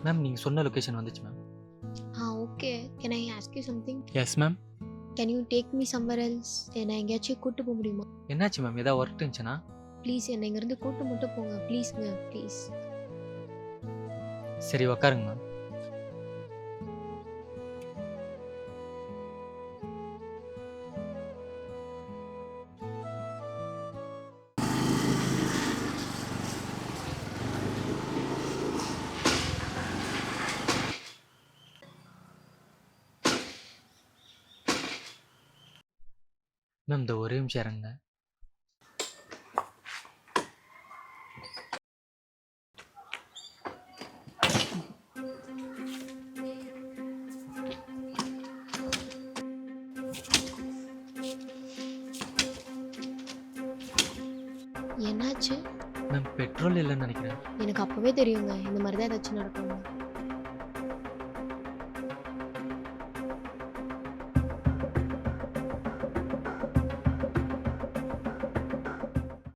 Ma'am நீங்கள் சொன்ன location வந்துச்சு ma'am. Okay. Can I ask you something? Yes ma'am. Can you take me somewhere else? என்னை எங்கேயாச்சும் கூட்டு போக முடியுமா? என்னாச்சு மேம், ஏதாவது ஒர்க் இருந்துச்சுன்னா? ப்ளீஸ் என்னை இங்கேருந்து கூட்டு மட்டும் போங்க ப்ளீஸ்ங்க ப்ளீஸ். சரி உக்காருங்க மேம். மேம் இந்த ஒரே நிமிஷம் இறங்க. என்னாச்சு? மேம் பெட்ரோல் இல்லைன்னு நினைக்கிறேன். எனக்கு அப்போவே தெரியுங்க இந்த மாதிரி தான் ஏதாச்சும் நடக்கும்.